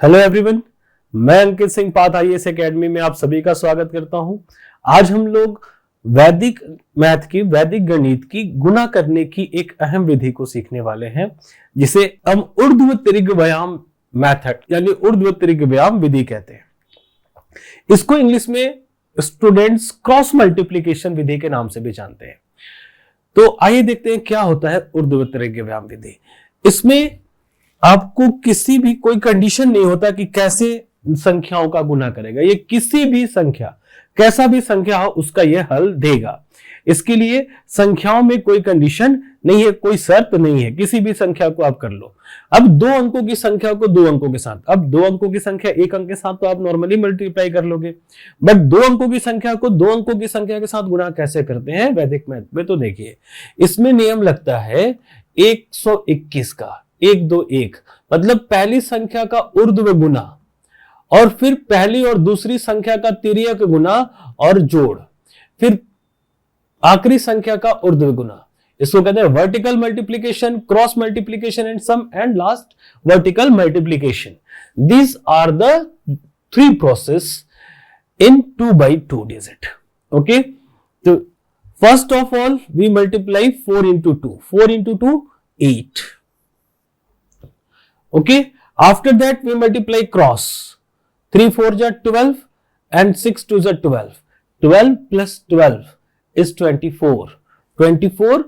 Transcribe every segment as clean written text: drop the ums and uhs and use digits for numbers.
Hello everyone, मैं Ankit Singh path IAS academy में आप सभी का स्वागत करता हूं। आज हम लोग वैदिक मैथ की, वैदिक गणित की गुणा करने की एक अहम विधि को सीखने वाले हैं, जिसे हम ऊर्ध्व व्यायाम मैथड यानी ऊर्ध्व व्यायाम विधि कहते हैं। इसको इंग्लिश में स्टूडेंट्स क्रॉस मल्टीप्लीकेशन विधि के नाम से भी जानते हैं। तो आइए देखते हैं क्या होता है ऊर्ध्व व्यायाम विधि। इसमें आपको किसी भी कोई कंडीशन नहीं होता कि कैसे संख्याओं का गुना करेगा। ये किसी भी संख्या, कैसा भी संख्या हो उसका ये हल देगा। इसके लिए संख्याओं में कोई कंडीशन नहीं है, कोई शर्त नहीं है, किसी भी संख्या को आप कर लो। अब 2 अंकों की संख्या को 2 अंकों के साथ, अब 2 अंकों की संख्या 1 अंक के साथ तो आप नॉर्मली मल्टीप्लाई कर लोगे, बट 2 अंकों की संख्या को 2 अंकों की संख्या के साथ गुणा कैसे करते हैं वैदिक मैथ में। तो देखिए, इसमें नियम लगता है 121 का, 1 2 1, मतलब पहली संख्या का ऊर्ध्व गुना और फिर पहली और दूसरी संख्या का तिर्यक गुना और जोड़, फिर आखिरी संख्या का ऊर्ध्व गुना। इसको कहते हैं vertical multiplication, cross multiplication and sum, and last vertical multiplication. These are the 3 process in 2 by 2 digit. Okay, तो first of all we multiply 4 into 2, 4 into 2 8. Okay, after that we multiply cross, 3 4 are 12 and 6 2 are 12. 12 plus 12 is 24. 24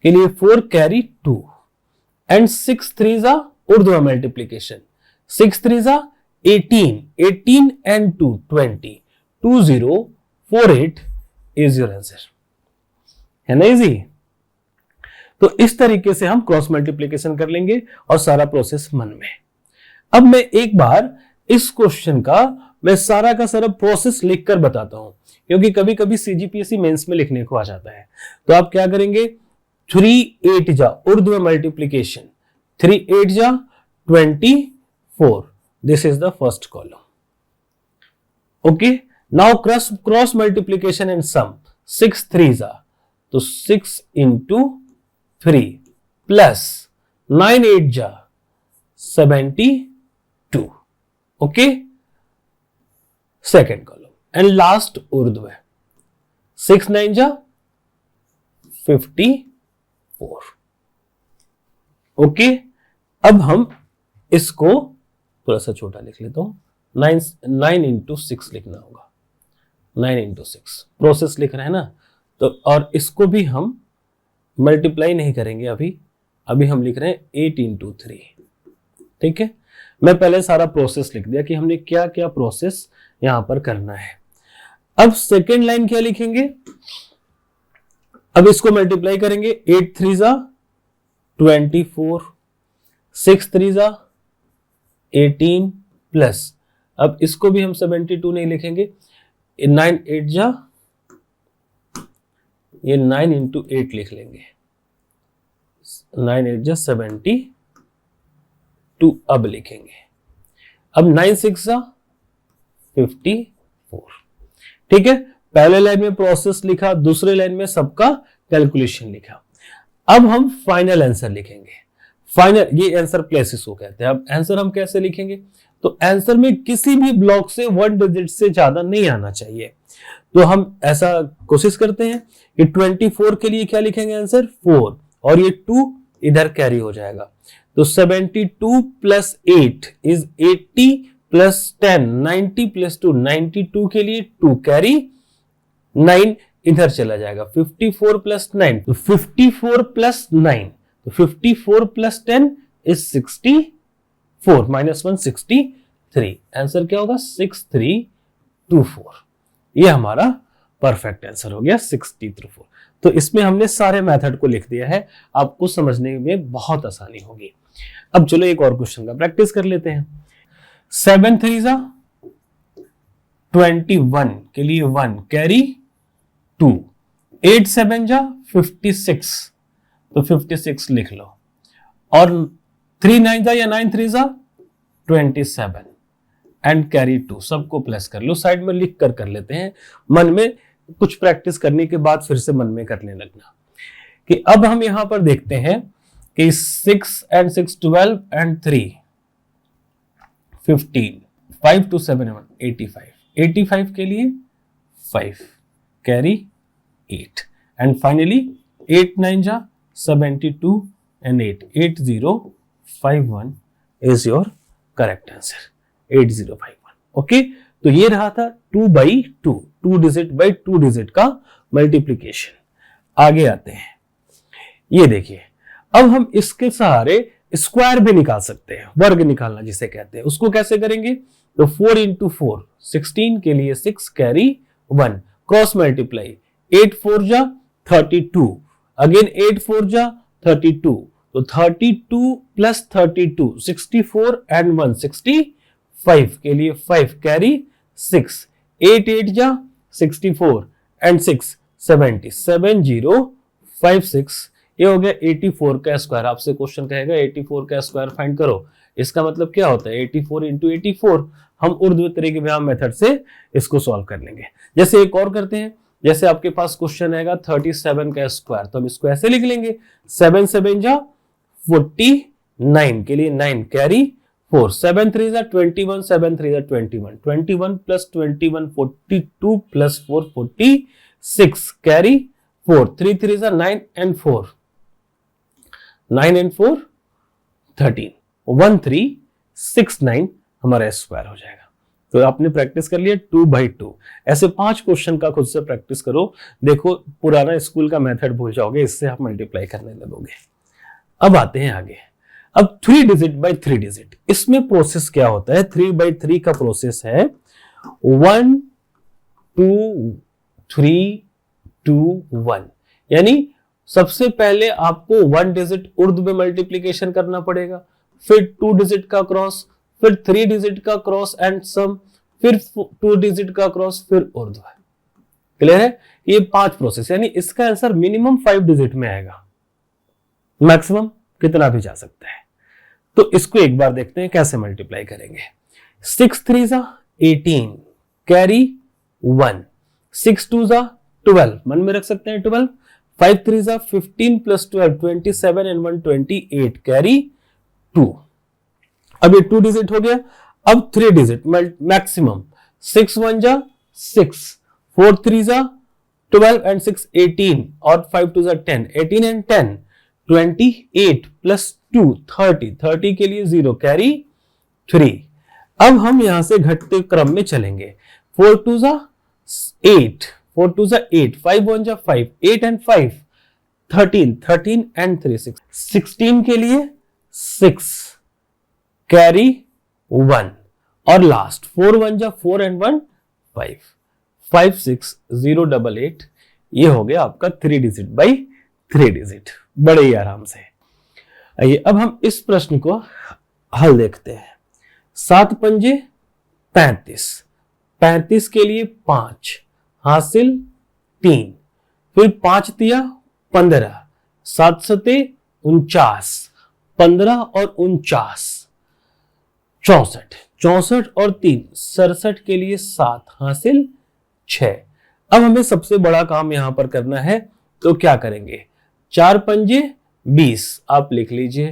के लिए 4 carry 2 and 6 3s are ऊर्ध्व multiplication. 6 3s are 18. 18 and 2 20. 2048 is your answer. है ना easy? तो इस तरीके से हम क्रॉस मल्टीप्लिकेशन कर लेंगे और सारा प्रोसेस मन में। अब मैं एक बार इस क्वेश्चन का मैं सारा का सारा प्रोसेस लिखकर बताता हूं, क्योंकि कभी कभी सीजीपीएससी मेंस में लिखने को आ जाता है। तो आप क्या करेंगे, 3 8 जा ऊर्ध्व मल्टीप्लिकेशन, 3 8 जा 24, this is the first column. Okay, now cross multiplication and sum, 6 3 जा, तो 6 into 3 प्लस 9 8 जा 72। Okay, second column and last ऊर्ध्व है, 6 9 जा 54। ओके, अब हम इसको थोड़ा सा छोटा लिख लेता हूं, 9 into 6 लिखना होगा, 9 into 6 प्रोसेस लिख रहे हैं ना। तो और इसको भी हम मल्टीप्लाई नहीं करेंगे, अभी हम लिख रहे हैं 8 into 3। ठीक है, मैं पहले सारा प्रोसेस लिख दिया कि हमने क्या क्या प्रोसेस यहां पर करना है। अब सेकेंड लाइन क्या लिखेंगे, अब इसको मल्टीप्लाई करेंगे, 8 3 जा 24, 6 3 जा 18 प्लस, अब इसको भी हम 72 नहीं लिखेंगे, 9 8 जा, ये 9 into 8 लिख लेंगे, 9 8 जा 72 अब लिखेंगे। अब 9 6 जा 54। ठीक है, पहले लाइन में प्रोसेस लिखा, दूसरे लाइन में सबका कैलकुलेशन लिखा। अब हम फाइनल आंसर लिखेंगे। फाइनल, ये आंसर प्लेसेस को कहते हैं। अब आंसर हम कैसे लिखेंगे, तो आंसर में किसी भी ब्लॉक से 1 डिजिट से ज्यादा नहीं आना चाहिए। तो हम ऐसा कोशिश करते हैं कि 24 के लिए क्या लिखेंगे, आंसर 4, और ये 2 इधर कैरी हो जाएगा। तो 72 प्लस 8 इज 80 प्लस 10, 90 प्लस 2 92 के लिए 2 कैरी, 9 इधर चला जाएगा, 54 प्लस 9, तो 54 प्लस 9, तो 54 प्लस 10 इज 64, -1 63। आंसर क्या होगा, 6324। ये हमारा परफेक्ट आंसर हो गया, 6324। तो इसमें हमने सारे मेथड को लिख दिया है, आपको समझने में बहुत आसानी होगी। अब चलो एक और क्वेश्चन का प्रैक्टिस कर लेते हैं। 7 3 जा 21 के लिए 1 कैरी 2, 8 7 जा 56, तो 56 लिख लो, और 3 9 जा या 9 3 जा 27 एंड कैरी 2, सबको प्लस कर लो। साइड में लिख कर लेते हैं, मन में कुछ प्रैक्टिस करने के बाद फिर से मन में करने लगना। कि अब हम यहां पर देखते हैं कि 6 and 6 12 and 3 15, 5 to 7 85, 85 के लिए 5 कैरी 8 एंड फाइनली 8 9 जा 72 and 8, 8051 is your correct answer, 8051. Okay, तो ये रहा था 2 by 2, 2 डिजिट बाई 2 डिजिट का मल्टीप्लीकेशन। आगे आते हैं, ये देखिए, अब हम इसके सहारे स्क्वायर भी निकाल सकते हैं, वर्ग निकालना जिसे कहते हैं। उसको कैसे करेंगे? तो 4 into 4, 16 के लिए 6 कैरी 1, क्रॉस मल्टीप्लाई, 8 4 जा 32, अगेन 8 4 जा 32, तो 32 प्लस 32, 64 एंड 1 65 के लिए 5 कैरी 6, 8 8 जा 64 एंड 6 70, 7056, ये हो गया 84 का स्क्वायर। आपसे क्वेश्चन कहेगा 84 का स्क्वायर फाइंड करो, इसका मतलब क्या होता है? 84 इंटू 84। हम उर्दू तरीके में मेथड से इसको सॉल्व कर लेंगे। जैसे एक और करते हैं, जैसे आपके पास क्वेश्चन आएगा 37 का स्क्वायर, तो हम इसको ऐसे लिख लेंगे, 7 7 जा 49 के लिए 9 कैरी 4, 7 3 जा 21, 7 3 जा 21, 21 प्लस 21 42 प्लस 4 46 कैरी 4, 3 3 जा 9 एंड 4, 9 एंड 4 13, 1369 हमारा स्क्वायर हो जाएगा। तो आपने प्रैक्टिस कर लिया 2 by 2। ऐसे 5 क्वेश्चन का खुद से प्रैक्टिस करो, देखो पुराना स्कूल का मेथड भूल जाओगे, इससे आप मल्टीप्लाई करने लगोगे। अब आते हैं आगे, अब 3 डिजिट बाय 3 डिजिट, इसमें प्रोसेस क्या होता है? 3 by 3 का प्रोसेस है 1 2 3 2 1, यानी सबसे पहले आपको 1 डिजिट उर्दू में मल्टीप्लीकेशन करना पड़ेगा, फिर 2 डिजिट का क्रॉस, फिर 3 डिजिट का क्रॉस एंड सम, फिर 2 डिजिट का क्रॉस, फिर उर्दू है। क्लियर है? ये 5 प्रोसेस, यानी इसका आंसर मिनिमम 5 डिजिट में आएगा, मैक्सिमम कितना भी जा सकता है। तो इसको एक बार देखते हैं कैसे मल्टीप्लाई करेंगे। 6 3 जा 18 कैरी 1, 6 2 जा 12, मन में रख सकते हैं 12, 5 3 जा 15 प्लस 12 27 एंड 1 28 कैरी 2। अब ये 2 डिजिट हो गया, अब 3 डिजिट मैक्सिमम, 6 1 जा 6, 4 3 जा 12 एंड 6 18 और 5 2 जा 10, 18 एंड 10 28 प्लस 2 30, 30 के लिए 0 कैरी 3। अब हम यहां से घटते क्रम में चलेंगे, 4 2 जा 8, 4 2 जा 8, 5 1 जा 5, 8 एंड 5 13, 13 एंड 3 6, 16 के लिए 6 कैरी 1 और लास्ट 4 1 जा 4 एंड 1 5, 5 6 0 8 8, ये हो गया आपका 3 डिजिट बाई 3 डिजिट, बड़े ही आराम से। आइए अब हम इस प्रश्न को हल देखते हैं। 7 पंजे 35, 35 के लिए 5 हासिल 3, फिर 5 तिया 15, 7 सते 49, 15 और 49 64, 64 और 3 67 के लिए 7 हासिल 6। अब हमें सबसे बड़ा काम यहां पर करना है, तो क्या करेंगे? 4 पंजे 20 आप लिख लीजिए,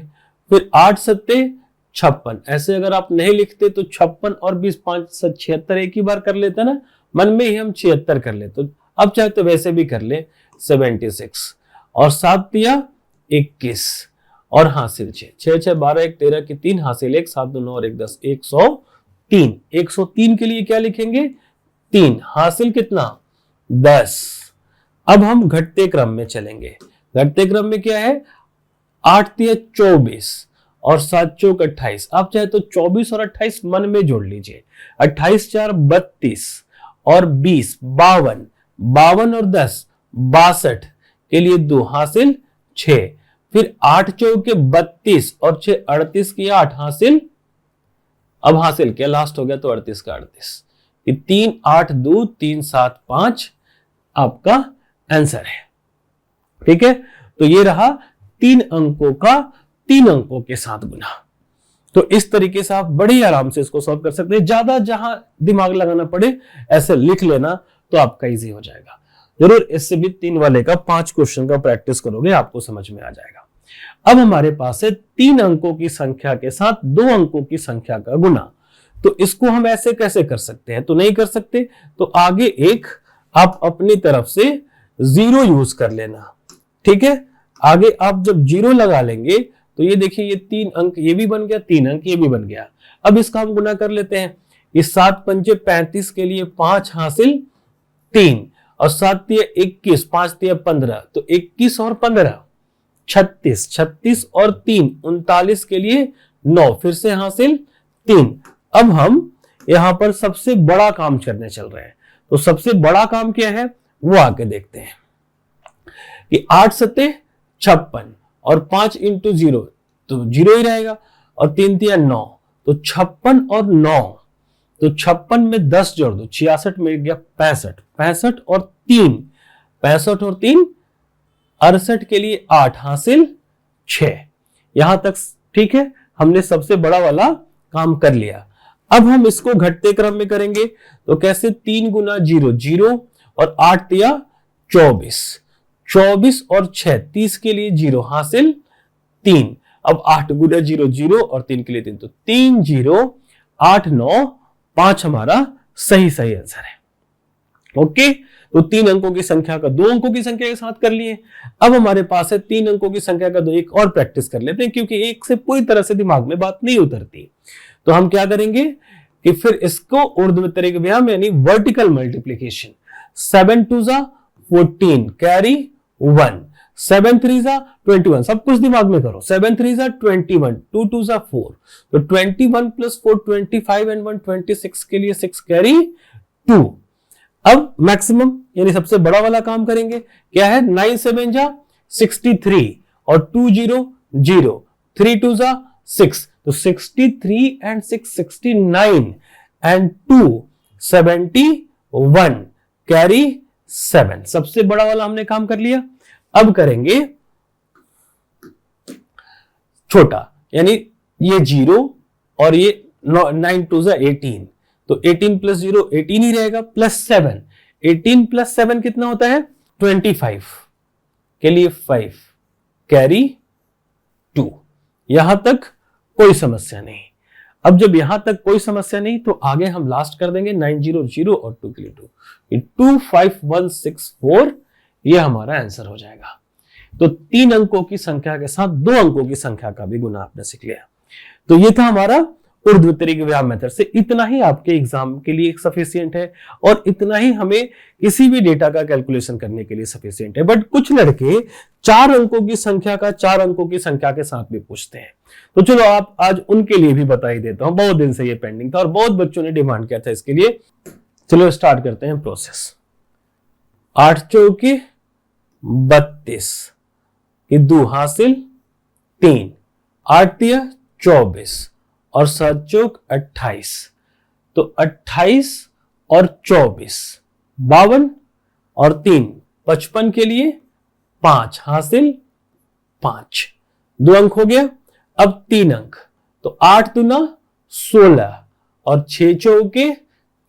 फिर 8 सत्ते 56, ऐसे अगर आप नहीं लिखते तो 56 और 20 5 76 एक ही बार कर लेते ना, मन में ही हम 76 कर लेते, तो अब चाहे तो वैसे भी कर ले 76 और 7 दिया 21 और हासिल 6, 6 6 12 1 13 की 3 हासिल 1, 7 2 9 और 1 10, 103। 103 के लिए क्या लिखेंगे? 3 हासिल कितना? 10। अब हम घटते क्रम में चलेंगे। घटते क्रम में क्या है? 8 3 24 और 7 चौक 28। आप चाहे तो 24 और 28 मन में जोड़ लीजिए। 28 4 32 और 20 52, 52 और 10 62 के लिए 2 हासिल 6, फिर 8 चौके 32 और 6 38 की 8 हासिल, अब हासिल क्या लास्ट हो गया तो 38 का 38, 3 8 2 3 7 5 आपका आंसर है। ठीक है, तो ये रहा 3 अंकों का 3 अंकों के साथ गुना। तो इस तरीके से आप बड़े आराम से इसको सॉल्व कर सकते हैं। ज्यादा जहां दिमाग लगाना पड़े ऐसे लिख लेना तो आपका इजी हो जाएगा। जरूर इससे भी 3 वाले का 5 क्वेश्चन का प्रैक्टिस करोगे, आपको समझ में आ जाएगा। अब हमारे पास है 3 अंकों की संख्या के साथ 2 अंकों की संख्या का गुना। तो इसको हम ऐसे कैसे कर सकते हैं? तो नहीं कर सकते, तो आगे एक आप अपनी तरफ से 0 यूज कर लेना, ठीक है। आगे आप जब 0 लगा लेंगे तो ये देखिए ये 3 अंक ये भी बन गया, 3 अंक ये भी बन गया। अब इसका हम गुना कर लेते हैं। ये 7 पंजे 35 के लिए 5 हासिल 3 और 7 तिया 21, 5 तिया 15, तो 21 और 15 36, 36 और 3 39 के लिए 9, फिर से हासिल 3। अब हम यहां पर सबसे बड़ा काम करने चल रहे हैं, तो सबसे बड़ा काम क्या है वो आके देखते हैं कि 8 सत्ते 56 और 5 इंटू 0 तो 0 ही रहेगा, और 3 तिया 9, तो 56 और 9, तो 56 में 10 जोड़ दो 66 मिल गया 65, 65 और 3 65 और 3 68 के लिए 8 हासिल 6। यहां तक ठीक है, हमने सबसे बड़ा वाला काम कर लिया। अब हम इसको घटते क्रम में करेंगे, तो कैसे 3 गुना 0 0 और 8 तिया 24, 24 और 6 30 के लिए 0 हासिल 3। अब 8 गुना 0 0 और 3 के लिए 3, तो 3 0 8 9 5 हमारा सही आंसर है। ओके, तो 3 अंकों की संख्या का 2 अंकों की संख्या के साथ कर लिए। अब हमारे पास है 3 अंकों की संख्या का 2, एक और प्रैक्टिस कर लेते हैं, क्योंकि एक से पूरी तरह से दिमाग में बात नहीं उतरती। तो हम क्या करेंगे कि फिर इसको ऊर्ध्वाधर व्यायाम यानी वर्टिकल मल्टीप्लीकेशन, 7 2 जा 14 कैरी 1, 7 3 जा 21, सब कुछ दिमाग में करो, 7 3 जा 21, 2 2 जा 4, तो 21 प्लस 4 25 एंड 1 26 के लिए 6 कैरी 2। अब मैक्सिमम यानी सबसे बड़ा वाला काम करेंगे, क्या है 9 7 जा 63 और 2 0 0, 3 2 जा 6, तो 63 एंड 6 69 एंड 2 71 कैरी 7। सबसे बड़ा वाला हमने काम कर लिया। अब करेंगे छोटा, यानी ये 0 और ये 9 2 जा 18, तो 18 प्लस 0 18 ही रहेगा, प्लस 7, 18 प्लस 7 कितना होता है 25 के लिए 5 कैरी 2। यहां तक कोई समस्या नहीं। अब जब यहां तक कोई समस्या नहीं, तो आगे हम लास्ट कर देंगे 9 0 0 और 2 के लिए 2, 2 5 1 6 4, ये हमारा आंसर हो जाएगा। तो 3 अंकों की संख्या के साथ 2 अंकों की संख्या का भी गुना आपने सीख लिया। तो ये था हमारा ऊर्ध्वाधर व्यायाम मेथड से। इतना ही आपके एग्जाम के लिए सफिशिएंट है, और इतना ही हमें किसी भी डेटा का कैलकुलेशन करने के लिए सफिशिएंट है। बट कुछ लड़के 4 अंकों की संख्या का 4 अंकों की संख्या के साथ भी पूछते हैं, तो चलो आप आज उनके लिए भी बता ही देता हूं। बहुत दिन से ये पेंडिंग था और बहुत बच्चों ने डिमांड किया था इसके लिए। चलो स्टार्ट करते हैं प्रोसेस। 8 चौके 32 की 2 हासिल 3, 8 तिया 24 और 7 चौक 28, तो 28 और 24 52 और 3 55 के लिए 5 हासिल 5, 2 अंक हो गया। अब 3 अंक, तो 8 दूना 16 और 6 चौके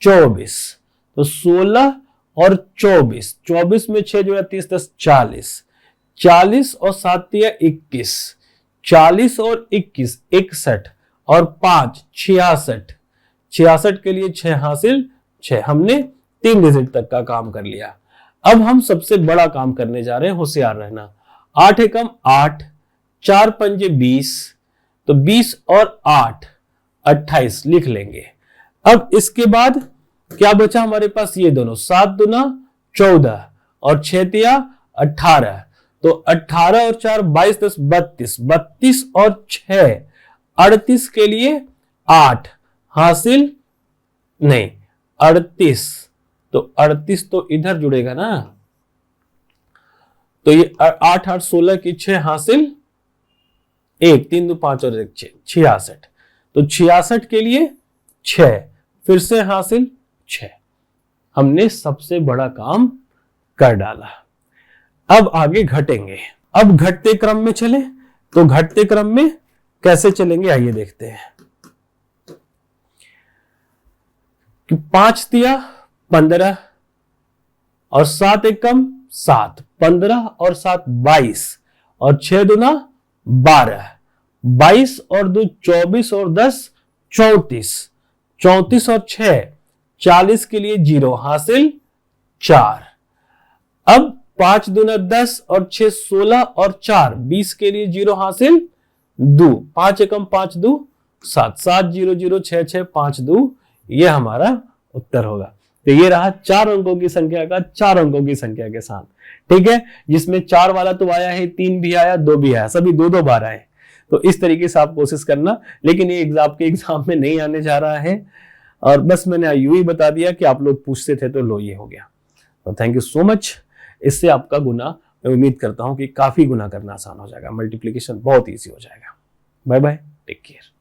24, तो 16 और 24, 24 में 6 जोड़ा 30 10 40, 40 और 7 तिया 21, 40 और 21 61 और 5 66, 66 के लिए 6 हासिल 6। हमने 3 डिजिट तक का काम कर लिया। अब हम सबसे बड़ा काम करने जा रहे हैं, होशियार रहना। 8 एकम 8, 4 पंजे 20, तो 20 और 8 28 लिख लेंगे। अब इसके बाद क्या बचा हमारे पास, ये दोनों 7 दूना 14 और 6 तिया 18, तो 18 और 4 22 10 32, 32 और 6 38 के लिए 8 हासिल नहीं 38, तो 38 तो इधर जुड़ेगा ना, तो ये 8 8 16 की 6 हासिल 1 3 2 5 और 1 6 66, तो 66 के लिए 6 फिर से हासिल 6। हमने सबसे बड़ा काम कर डाला। अब आगे घटेंगे। अब घटते क्रम में चले, तो घटते क्रम में कैसे चलेंगे आइए देखते हैं। कि 5 तिया 15 और 7 एकम 7, 15 और 7 22 और 6 दूना 12, 22 और 2 24 और 10 34, 34 और 6, 40 के लिए 0 हासिल 4। अब 5 दूना 10 और 6 16 और 4 20 के लिए 0 हासिल 2। 5 एकम 5 2 7, 7 0 0 6 6 5 2, ये हमारा उत्तर होगा। तो ये रहा 4 अंकों की संख्या का 4 अंकों की संख्या के साथ, ठीक है, जिसमें 4 वाला तो आया है, 3 भी आया, 2 भी आया, सभी 2 2 बार आए। तो इस तरीके से आप कोशिश करना, लेकिन ये एग्जाम में नहीं आने जा रहा है, और बस मैंने यूं ही बता दिया कि आप लोग पूछते थे तो लो ये हो गया। तो थैंक यू सो मच। इससे आपका गुना, मैं उम्मीद करता हूं कि काफी गुना करना आसान हो जाएगा, मल्टीप्लीकेशन बहुत ईजी हो जाएगा। Bye bye, take care.